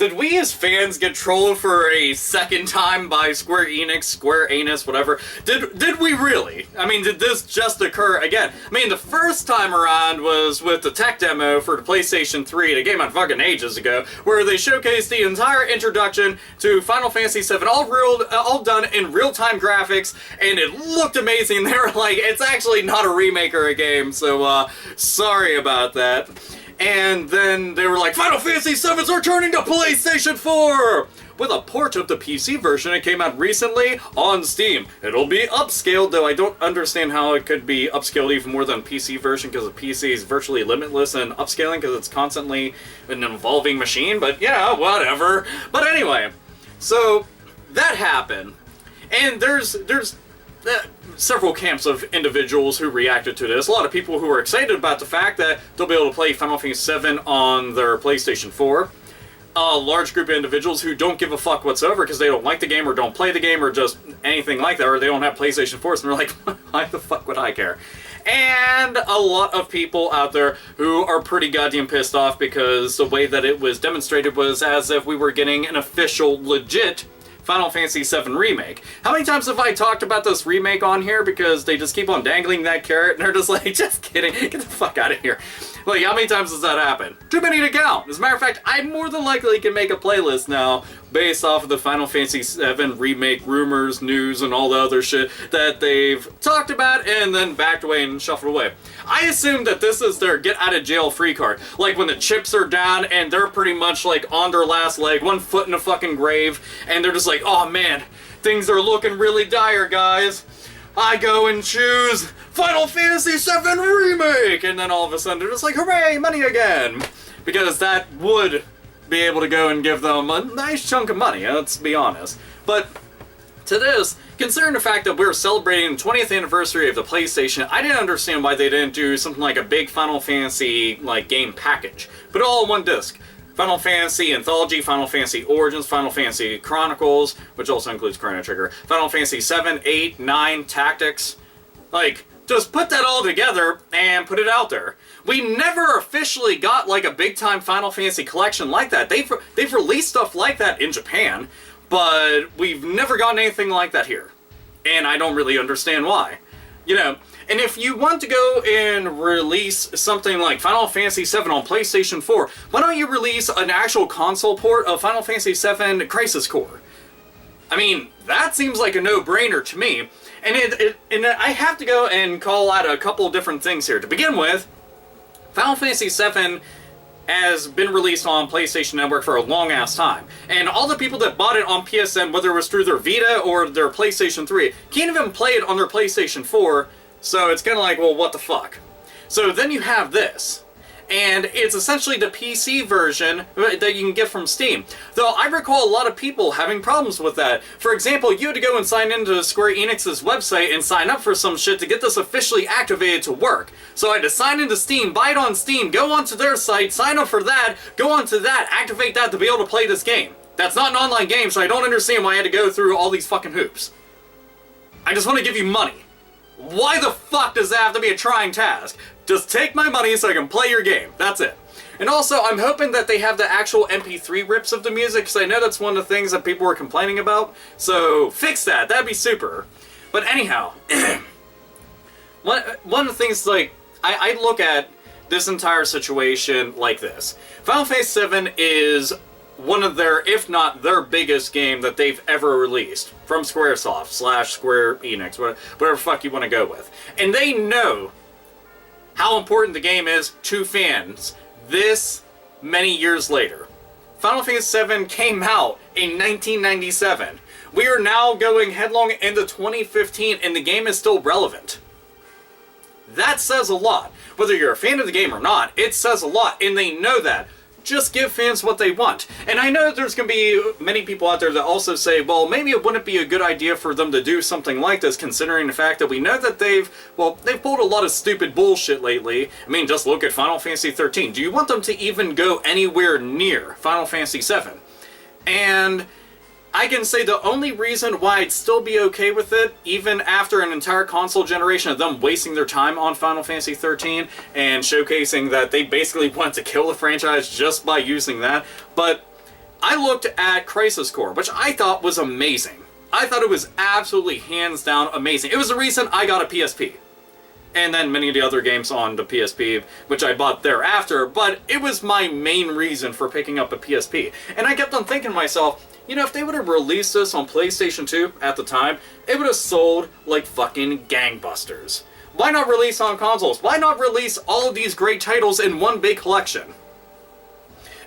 did we as fans get trolled for a second time by Square Enix, Square Anus, whatever? Did we really? I mean, did this just occur again? I mean, the first time around was with the tech demo for the PlayStation 3, that came out fucking ages ago, where they showcased the entire introduction to Final Fantasy VII, all done in real-time graphics, and it looked amazing. They were like, it's actually not a remake or a game, so sorry about that. And then they were like, Final Fantasy VII's returning to PlayStation 4! With a port of the PC version. It came out recently on Steam. It'll be upscaled, though I don't understand how it could be upscaled even more than PC version, because the PC is virtually limitless in upscaling, because it's constantly an evolving machine, but yeah, whatever. But anyway, so that happened, and there's several camps of individuals who reacted to this. A lot of people who were excited about the fact that they'll be able to play Final Fantasy VII on their PlayStation 4. A large group of individuals who don't give a fuck whatsoever because they don't like the game or don't play the game or just anything like that, or they don't have PlayStation 4s, and they're like, why the fuck would I care? And a lot of people out there who are pretty goddamn pissed off because the way that it was demonstrated was as if we were getting an official, legit Final Fantasy VII Remake. How many times have I talked about this remake on here because they just keep on dangling that carrot and they're just like, just kidding, get the fuck out of here. Like, how many times does that happen? Too many to count. As a matter of fact, I more than likely can make a playlist now based off of the Final Fantasy VII Remake rumors, news, and all the other shit that they've talked about and then backed away and shuffled away. I assume that this is their get-out-of-jail-free card. Like when the chips are down and they're pretty much like on their last leg, one foot in a fucking grave, and they're just like, oh man, things are looking really dire, guys. I go and choose Final Fantasy VII Remake! And then all of a sudden they're just like, hooray, money again! Because that would be able to go and give them a nice chunk of money, let's be honest. But to this, considering the fact that we're celebrating the 20th anniversary of the PlayStation, I didn't understand why they didn't do something like a big Final Fantasy like game package. Put it all in one disc. Final Fantasy Anthology, Final Fantasy Origins, Final Fantasy Chronicles, which also includes Chrono Trigger, Final Fantasy 7, 8, 9, Tactics. Like, just put that all together and put it out there. We never officially got like a big-time Final Fantasy collection like that. They've released stuff like that in Japan, but we've never gotten anything like that here. And I don't really understand why. You know, and if you want to go and release something like Final Fantasy VII on PlayStation 4, why don't you release an actual console port of Final Fantasy VII Crisis Core? I mean, that seems like a no-brainer to me. And I have to go and call out a couple of different things here. To begin with, Final Fantasy VII has been released on PlayStation Network for a long-ass time. And all the people that bought it on PSN, whether it was through their Vita or their PlayStation 3, can't even play it on their PlayStation 4, so it's kind of like, well, what the fuck? So then you have this. And it's essentially the PC version that you can get from Steam. Though I recall a lot of people having problems with that. For example, you had to go and sign into Square Enix's website and sign up for some shit to get this officially activated to work. So I had to sign into Steam, buy it on Steam, go onto their site, sign up for that, go onto that, activate that to be able to play this game. That's not an online game, so I don't understand why I had to go through all these fucking hoops. I just want to give you money. Why the fuck does that have to be a trying task? Just take my money so I can play your game. That's it. And also, I'm hoping that they have the actual MP3 rips of the music, because I know that's one of the things that people were complaining about. So, fix that. That'd be super. But anyhow, one of the things, like, I look at this entire situation like this. Final Fantasy VII is one of their, if not their biggest game that they've ever released. From Squaresoft / Square Enix, whatever fuck you want to go with. And they know how important the game is to fans this many years later. Final Fantasy VII came out in 1997. We are now going headlong into 2015 and the game is still relevant. That says a lot. Whether you're a fan of the game or not, it says a lot, and they know that. Just give fans what they want. And I know there's going to be many people out there that also say, well, maybe it wouldn't be a good idea for them to do something like this, considering the fact that we know that they've pulled a lot of stupid bullshit lately. I mean, just look at Final Fantasy 13. Do you want them to even go anywhere near Final Fantasy 7? And I can say the only reason why I'd still be okay with it, even after an entire console generation of them wasting their time on Final Fantasy 13 and showcasing that they basically want to kill the franchise just by using that, but I looked at Crisis Core, which I thought was amazing. I thought it was absolutely hands down amazing. It was the reason I got a PSP. And then many of the other games on the PSP, which I bought thereafter, but it was my main reason for picking up a PSP. And I kept on thinking to myself, you know, if they would have released this on PlayStation 2 at the time, it would have sold like fucking gangbusters. Why not release on consoles? Why not release all of these great titles in one big collection?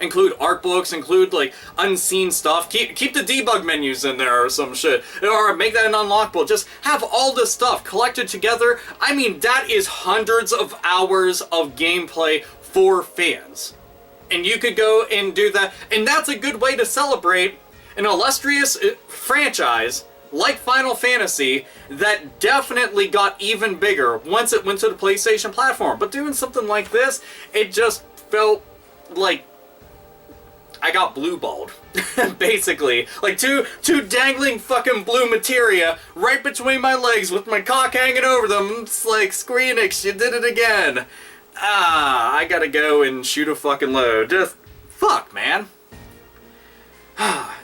Include art books, include like unseen stuff, keep the debug menus in there or some shit, or make that an unlockable. Just have all this stuff collected together. I mean, that is hundreds of hours of gameplay for fans. And you could go and do that, and that's a good way to celebrate an illustrious franchise like Final Fantasy that definitely got even bigger once it went to the PlayStation platform. But doing something like this, it just felt like I got blue-balled, basically. Like two dangling fucking blue materia right between my legs with my cock hanging over them. It's like, Square Enix, you did it again. I gotta go and shoot a fucking load. Just, fuck, man.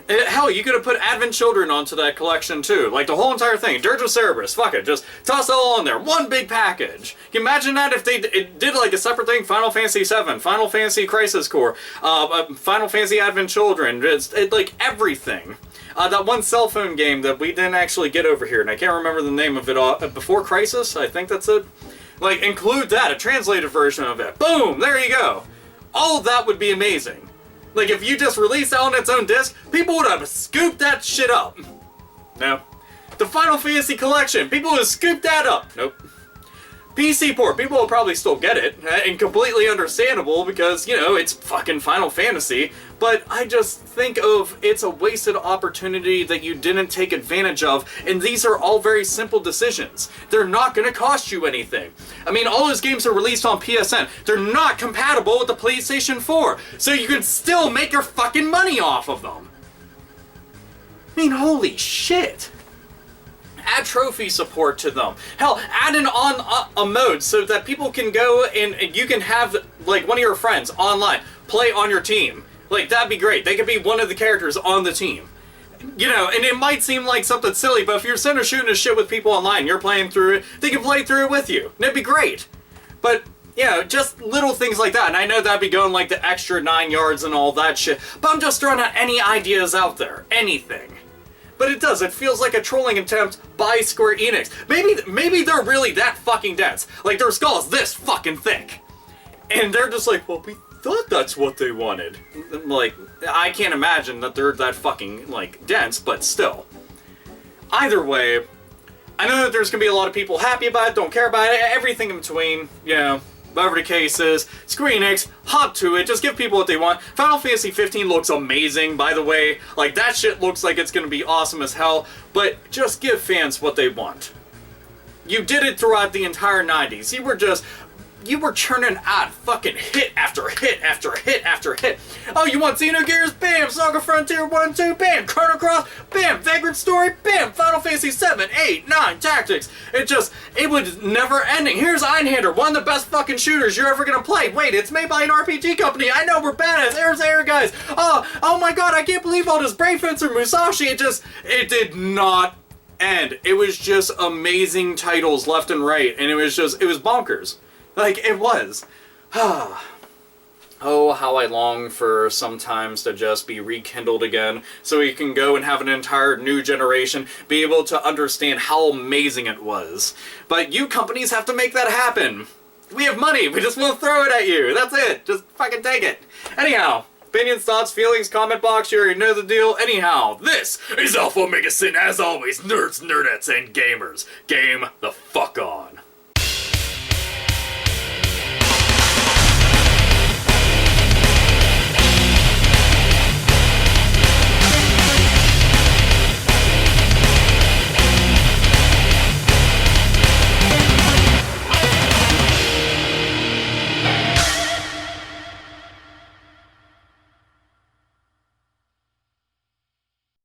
Hell, you could have put Advent Children onto that collection too. Like the whole entire thing. Dirge of Cerberus, fuck it. Just toss it all in there. One big package. Can you imagine that if they did like a separate thing? Final Fantasy VII, Final Fantasy Crisis Core, Final Fantasy Advent Children, like everything. That one cell phone game that we didn't actually get over here, and I can't remember the name of it, Before Crisis, I think that's it. Like, include that, a translated version of it. Boom, there you go. All of that would be amazing. Like, if you just released that on its own disc, people would have scooped that shit up. No. The Final Fantasy Collection, people would have scooped that up. Nope. PC port, people will probably still get it, and completely understandable because, you know, it's fucking Final Fantasy, but I just think of it's a wasted opportunity that you didn't take advantage of, and these are all very simple decisions. They're not going to cost you anything. I mean, all those games are released on PSN. They're not compatible with the PlayStation 4, so you can still make your fucking money off of them. I mean, holy shit. Add trophy support to them. Hell, add a mode so that people can go and you can have, like, one of your friends online play on your team. Like, that'd be great. They could be one of the characters on the team. You know, and it might seem like something silly, but if you're sitting there shooting a shit with people online, you're playing through it, they can play through it with you. And it'd be great. But, you know, just little things like that. And I know that'd be going like the extra 9 yards and all that shit, but I'm just throwing out any ideas out there. Anything. But it does. It feels like a trolling attempt by Square Enix. Maybe they're really that fucking dense. Like, their skull is this fucking thick. And they're just like, well, we thought that's what they wanted. Like, I can't imagine that they're that fucking, like, dense, but still. Either way, I know that there's gonna be a lot of people happy about it, don't care about it, everything in between, you know. Whatever the case is, Square Enix, hop to it, just give people what they want. Final Fantasy 15 looks amazing, by the way. Like, that shit looks like it's gonna be awesome as hell, but just give fans what they want. You did it throughout the entire 90s. You were churning out fucking hit after hit after hit after hit. Oh, you want Xenogears? Bam! Saga Frontier 1, 2, bam! Chrono Cross, bam! Vagrant Story, bam! Final Fantasy 7, 8, 9, Tactics. It was never ending. Here's Einhander, one of the best fucking shooters you're ever gonna play. Wait, it's made by an RPG company. I know, we're badass. There's Air guys. Oh my god, I can't believe all this Brave Fencer Musashi. It did not end. It was just amazing titles left and right, and it was bonkers. Like, it was. Oh, how I long for sometimes to just be rekindled again, so we can go and have an entire new generation be able to understand how amazing it was. But you companies have to make that happen. We have money, we just want to throw it at you. That's it. Just fucking take it. Anyhow, opinions, thoughts, feelings, comment box, you already know the deal. Anyhow, this is AlphaOmegaSin, as always, nerds, nerdettes, and gamers. Game the fuck on.